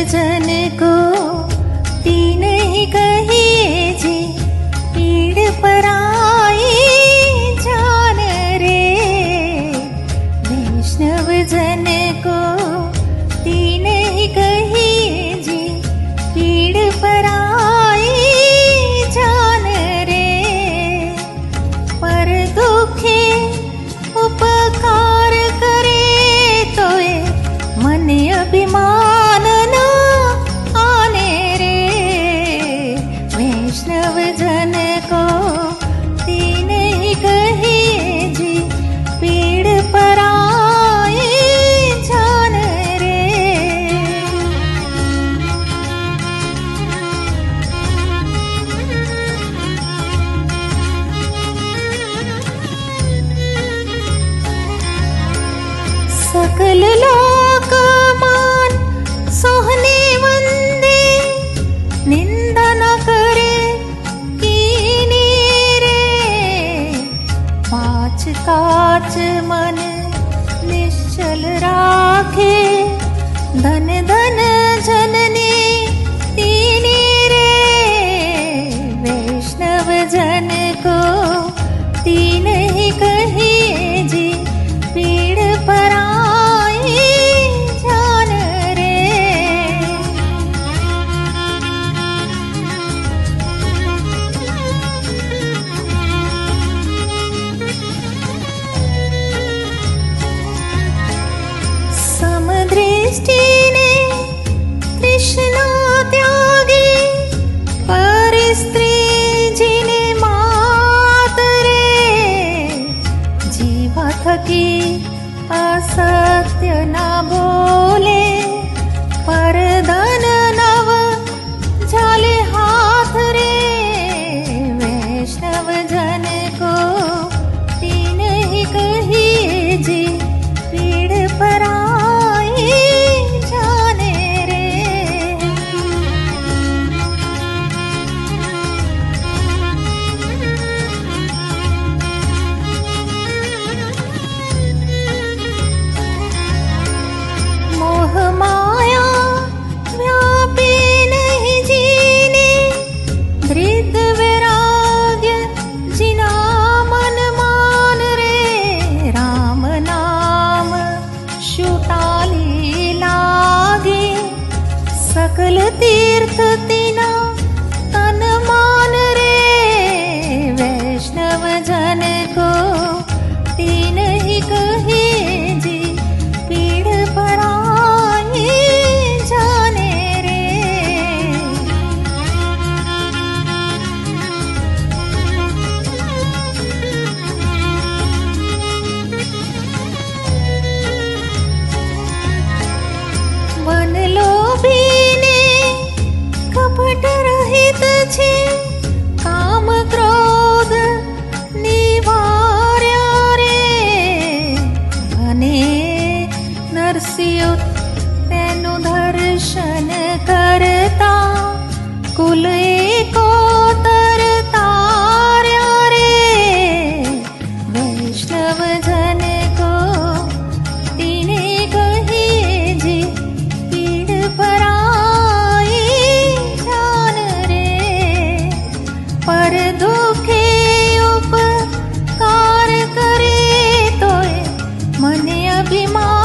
जन को तीन ही कहिए जी, पीड़ पराई जान रे। वैष्णव जन को तीन ही कहिए जी, पीड़ पराई जान रे। पर दुखे उपकार करे तोय मन अभिमान न आने रे। वैष्णव जन को तीन ही कहिए जी, पीड़ पराई जान रे। सकल लोक मान सोहने वंदे, निंदा न करे कीनी रे। पाँच काच मन निश्चल राखे, धन धन जननी तीनी रे। वैष्णव जन को तीन ही कहिए जी, पीड़ पराई जान रे। समदृष्टि ने कृष्ण त्यागी, परिस्त्री जिने मात रे। जीवा थकी असत्य न बोले, पर धन नव झाले हाथ रे। वैष्णव जन को तीन ही कहिए जी, पीड़ पराई जाने रे। मोह माया व्यापी नहीं जीने, धृत वैराग्य जिना मन मान रे। राम नाम शुटाली लागे, सकल तीर्थ तिना तन मान रे। वैष्णव जन को तीन ही कहिए जी, पीड़ पराई जाने रे। वन लोभीने कपट रहित छे, काम क्रोध निवार्या रे। भने नरसिंह तेनु दर्शन करता, कुल एकोतर तार्या रे। वैष्णव जन को तीन कहिए जी, पीड़ पराई जान रे। पर दुखे उपकार करे तोय मन अभिमान